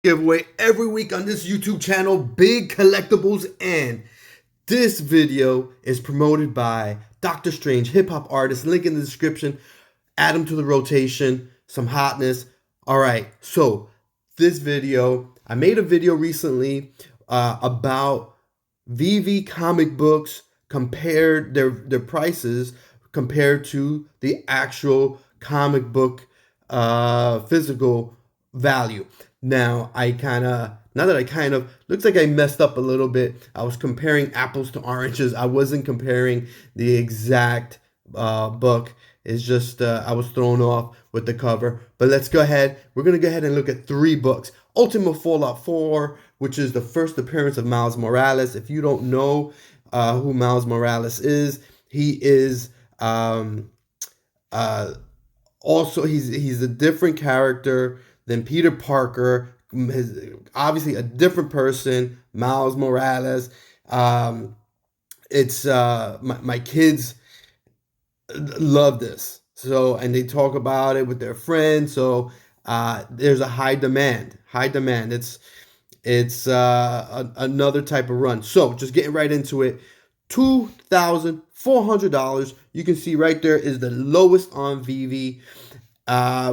Giveaway every week on this YouTube channel, Big Collectables, and this video is promoted by Dr. Strange, hip hop artist. Link in the description. Add him to the rotation, some hotness. All right, so this video, I made a video recently about VV comic books, compared their prices compared to the actual comic book physical value. Now, looks like I messed up a little bit. I was comparing apples to oranges. I wasn't comparing the exact book. It's just I was thrown off with the cover. But let's go ahead. We're going to go ahead and look at three books. Ultimate Fallout 4, which is the first appearance of Miles Morales. If you don't know who Miles Morales is, he is also he's a different character than Peter Parker. Obviously a different person, Miles Morales. It's my kids love this, so, and they talk about it with their friends. So there's a high demand. It's another type of run. So just getting right into it. $2,400. You can see right there is the lowest on VV.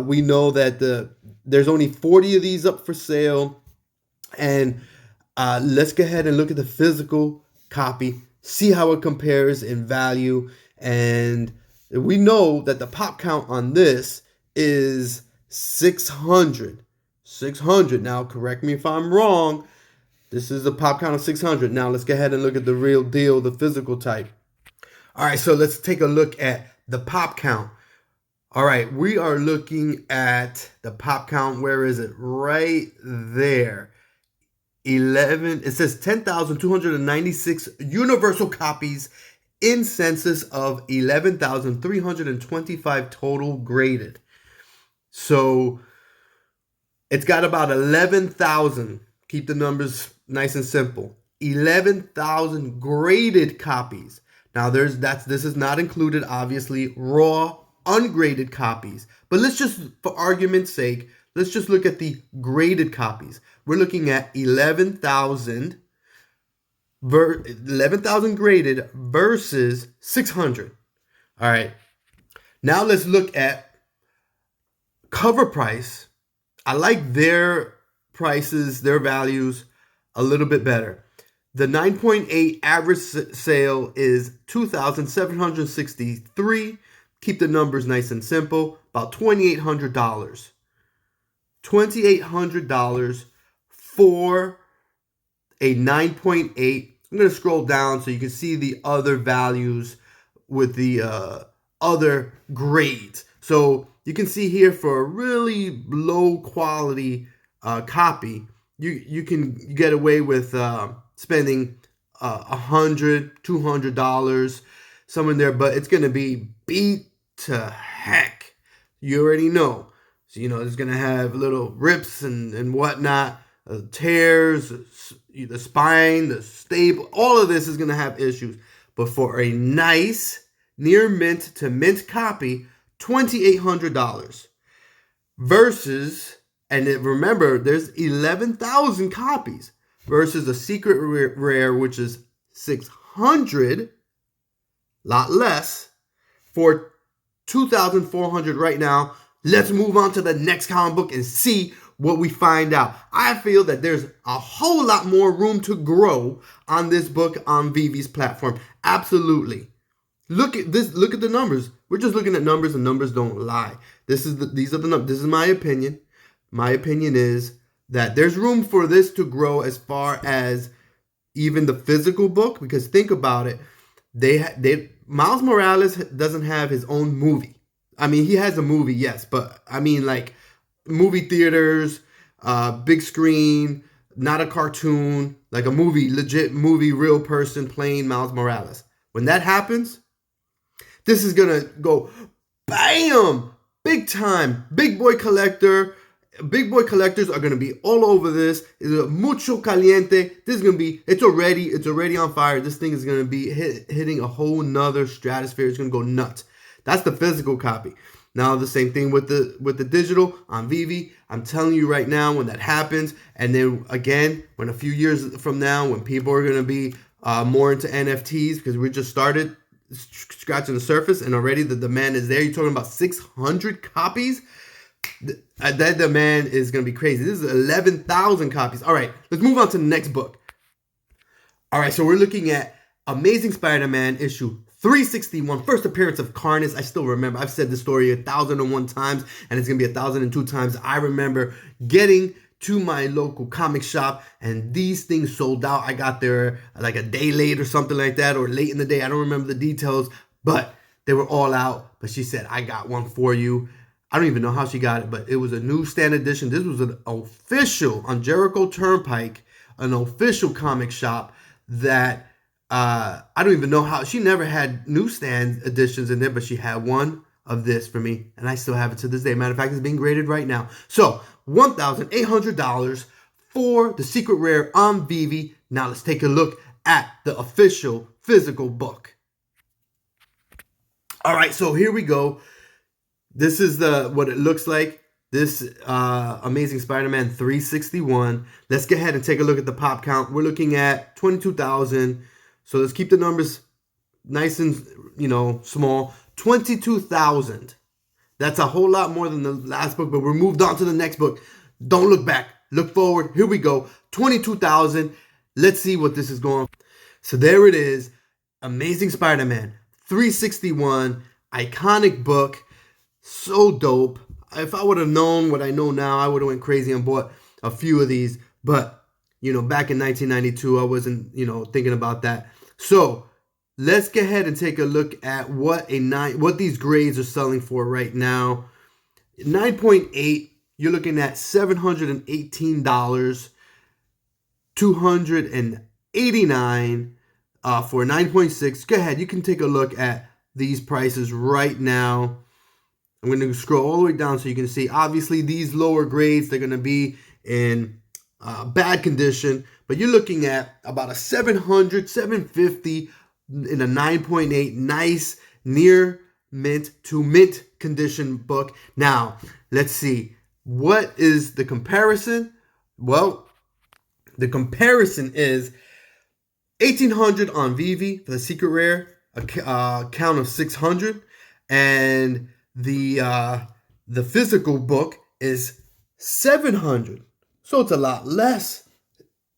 We know that there's only 40 of these up for sale. And let's go ahead and look at the physical copy, see how it compares in value. And we know that the pop count on this is 600. 600. Now, correct me if I'm wrong. This is a pop count of 600. Now, let's go ahead and look at the real deal, the physical type. All right, so let's take a look at the pop count. All right, we are looking at the pop count. Where is it? Right there. 11. It says 10,296 universal copies in census of 11,325 total graded. So it's got about 11,000. Keep the numbers nice and simple. 11,000 graded copies. Now this is not included, obviously, raw, ungraded copies. But let's just, for argument's sake, let's just look at the graded copies. We're looking at 11,000 graded versus 600. All right. Now let's look at cover price. I like their prices, their values a little bit better. The 9.8 average sale is $2,763. Keep the numbers nice and simple. About $2,800. $2,800 for a 9.8. I'm going to scroll down so you can see the other values with the other grades. So you can see here for a really low quality copy, you can get away with spending $100, $200 somewhere in there, but it's going to be beat to heck. You already know. So, it's going to have little rips and whatnot, tears, the spine, the staple, all of this is going to have issues. But for a nice near mint to mint copy, $2,800 versus, and remember, there's 11,000 copies versus a secret rare, which is 600, lot less, for 2,400 right now. Let's move on to the next comic book and see what we find out. I feel that there's a whole lot more room to grow on this book on VV's platform. Absolutely. Look at this. Look at the numbers. We're just looking at numbers, and numbers don't lie. These are the numbers. This is my opinion. My opinion is that there's room for this to grow as far as even the physical book, because think about it. Miles Morales doesn't have his own movie. I mean, he has a movie, yes, but I mean, like, movie theaters, big screen, not a cartoon, like a movie, legit movie, real person playing Miles Morales. When that happens, this is gonna go bam, big time. Big boy collectors are gonna be all over this. It's mucho caliente. This is gonna be. It's already on fire. This thing is gonna be hitting a whole nother stratosphere. It's gonna go nuts. That's the physical copy. Now the same thing with the digital on Veve. I'm telling you right now, when that happens, and then again, when a few years from now, when people are gonna be more into NFTs, because we just started scratching the surface, and already the demand is there. You're talking about 600 copies. That demand is gonna be crazy. This is 11,000 copies. All right, let's move on to the next book. All right, so we're looking at Amazing Spider-Man issue 361, first appearance of Carnage. I still remember. I've said this story 1,001 times, and it's going to be 1,002 times. I remember getting to my local comic shop, and these things sold out. I got there like a day late or something like that, or late in the day. I don't remember the details, but they were all out. But she said, I got one for you. I don't even know how she got it, but it was a newsstand edition. This was an official, on Jericho Turnpike, an official comic shop that I don't even know how. She never had newsstand editions in there, but she had one of this for me, and I still have it to this day. Matter of fact, it's being graded right now. So $1,800 for the secret rare on Veve. Now let's take a look at the official physical book. All right, so here we go. This is what it looks like. This Amazing Spider-Man 361. Let's go ahead and take a look at the pop count. We're looking at 22,000. So let's keep the numbers nice and, small. 22,000. That's a whole lot more than the last book, but we're moved on to the next book. Don't look back. Look forward. Here we go. 22,000. Let's see what this is going. So there it is. Amazing Spider-Man 361. Iconic book. So dope. If I would have known what I know now, I would have went crazy and bought a few of these. But, back in 1992, I wasn't, thinking about that. So let's go ahead and take a look at what these grades are selling for right now. 9.8, you're looking at $718, $289 for 9.6. Go ahead, you can take a look at these prices right now. I'm going to scroll all the way down so you can see. Obviously, these lower grades, they're going to be in bad condition. But you're looking at about a $700, $750 in a 9.8. Nice, near mint to mint condition book. Now, let's see. What is the comparison? Well, the comparison is $1,800 on Veve for the secret rare, a count of 600. And the physical book is 700, so it's a lot less.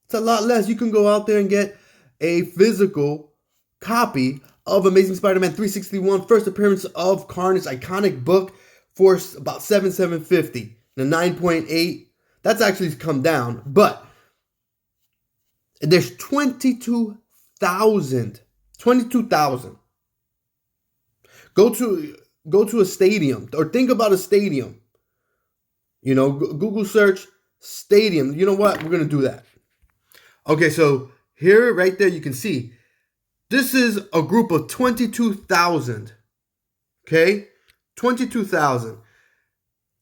It's a lot less. You can go out there and get a physical copy of Amazing Spider-Man 361, first appearance of Carnage, iconic book, for about $750. The 9.8, that's actually come down, but there's 22,000. Go to a stadium, or think about a stadium. Google search stadium. You know what? We're going to do that. Okay, so here, right there, you can see this is a group of 22,000. Okay? 22,000.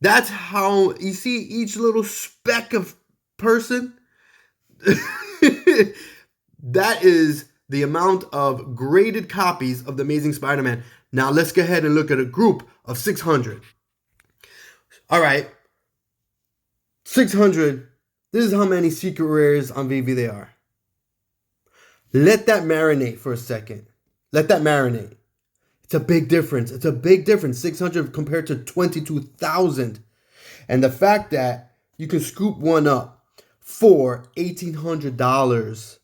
That's how you see each little speck of person. That is the amount of graded copies of the Amazing Spider-Man. Now, let's go ahead and look at a group of 600. All right. 600. This is how many secret rares on Veve there are. Let that marinate for a second. Let that marinate. It's a big difference. 600 compared to 22,000. And the fact that you can scoop one up for $1,800.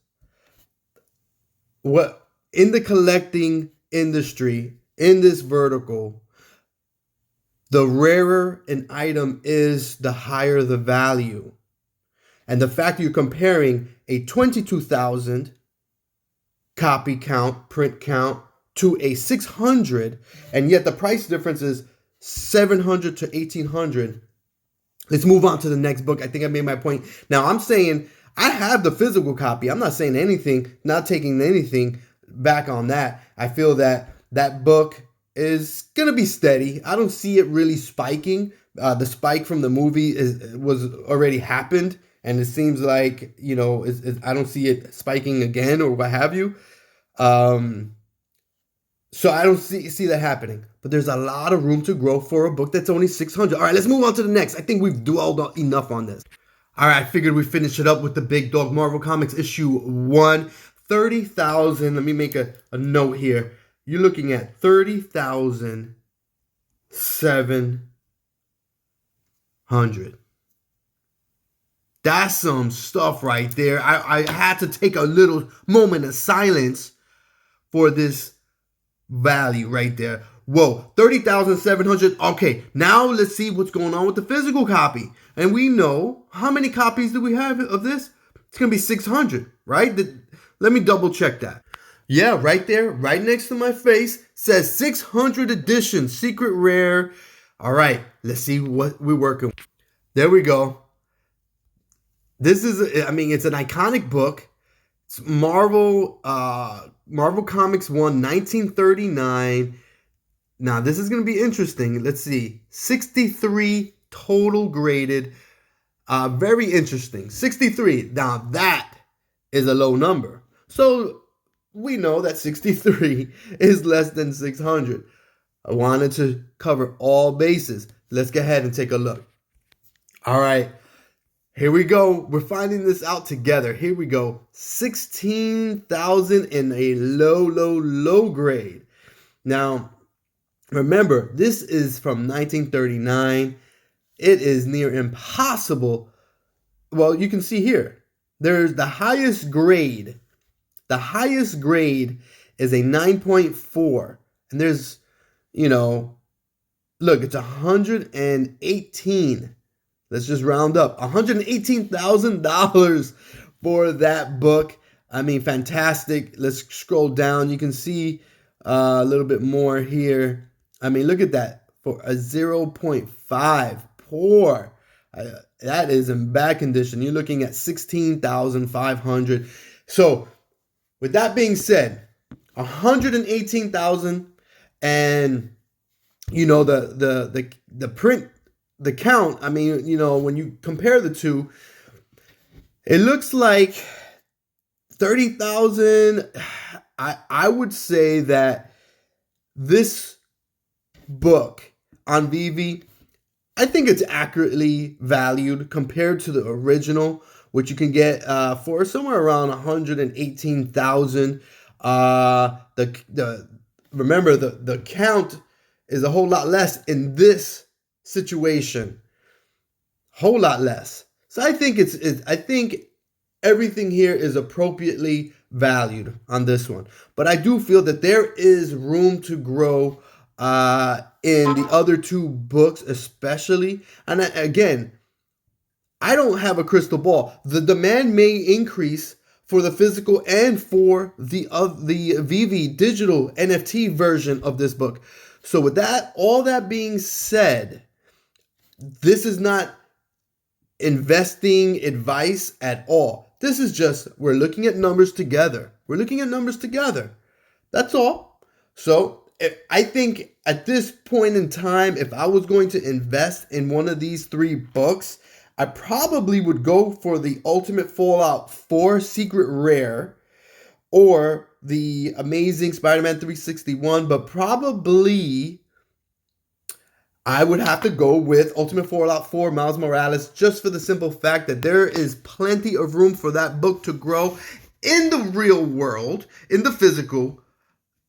What in the collecting industry, in this vertical, the rarer an item is, the higher the value. And the fact that you're comparing a 22,000 copy count, print count, to a 600, and yet the price difference is 700 to 1,800. Let's move on to the next book. I think I made my point. Now, I'm saying I have the physical copy. I'm not saying anything, not taking anything back on that. I feel that that book is going to be steady. I don't see it really spiking. The spike from the movie was already happened, and it seems like, I don't see it spiking again or what have you. So I don't see that happening. But there's a lot of room to grow for a book that's only 600. All right, let's move on to the next. I think we've dwelled enough on this. All right, I figured we'd finish it up with the big dog, Marvel Comics issue 1. 30,000. Let me make a note here. You're looking at 30,700. That's some stuff right there. I had to take a little moment of silence for this value right there. Whoa, 30,700. Okay, now let's see what's going on with the physical copy. And we know, how many copies do we have of this? It's going to be 600, right? Let me double check that. Yeah, right there, right next to my face, says 600 edition, secret rare. All right, let's see what we're working with. There we go. This is, I mean, it's an iconic book. It's Marvel Comics 1, 1939. Now, this is going to be interesting. Let's see. 63 total graded. Very interesting. 63. Now, that is a low number. So, we know that 63 is less than 600. I wanted to cover all bases. Let's go ahead and take a look. All right. Here we go. We're finding this out together. Here we go. 16,000 in a low grade. Now, remember, this is from 1939. It is near impossible. Well, you can see here. There's the highest grade. The highest grade is a 9.4. And there's, look, it's 118. Let's just round up. $118,000 for that book. I mean, fantastic. Let's scroll down. You can see a little bit more here. I mean, look at that. For a 0.5. Poor. That is in bad condition. You're looking at 16,500. So, with that being said, 118,000 and, the print, the count, I mean, when you compare the two, it looks like 30,000. I would say that this book on Veve, I think it's accurately valued compared to the original, which you can get for somewhere around 118,000. Remember the count is a whole lot less in this situation, whole lot less. So I think I think everything here is appropriately valued on this one. But I do feel that there is room to grow in the other two books, especially. And again, I don't have a crystal ball. The demand may increase for the physical and for the Veve digital NFT version of this book. So with that, all that being said, this is not investing advice at all. This is just, we're looking at numbers together. We're looking at numbers together. That's all. So I think at this point in time, if I was going to invest in one of these three books, I probably would go for the Ultimate Fallout 4 Secret Rare or the Amazing Spider-Man 361, but probably I would have to go with Ultimate Fallout 4 Miles Morales, just for the simple fact that there is plenty of room for that book to grow in the real world, in the physical,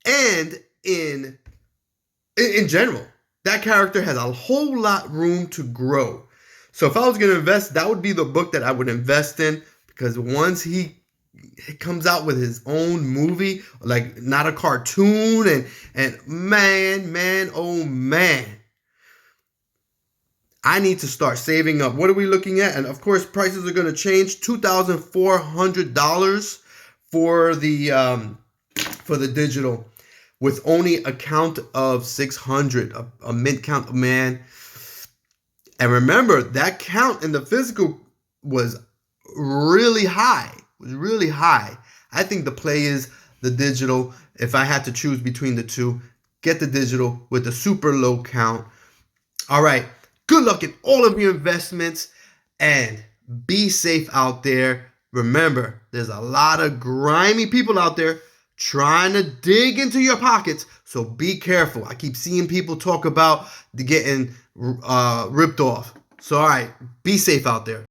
and in general. That character has a whole lot room to grow. So if I was going to invest, that would be the book that I would invest in, because once he comes out with his own movie, like not a cartoon, and man, oh man, I need to start saving up. What are we looking at? And of course, prices are going to change. $2,400 for the digital, with only a count of 600, a mint count, man. And remember, that count in the physical was really high. I think the play is the digital. If I had to choose between the two, get the digital with the super low count. All right. Good luck in all of your investments and be safe out there. Remember, there's a lot of grimy people out there trying to dig into your pockets. So be careful. I keep seeing people talk about the getting ripped off. So all right, be safe out there.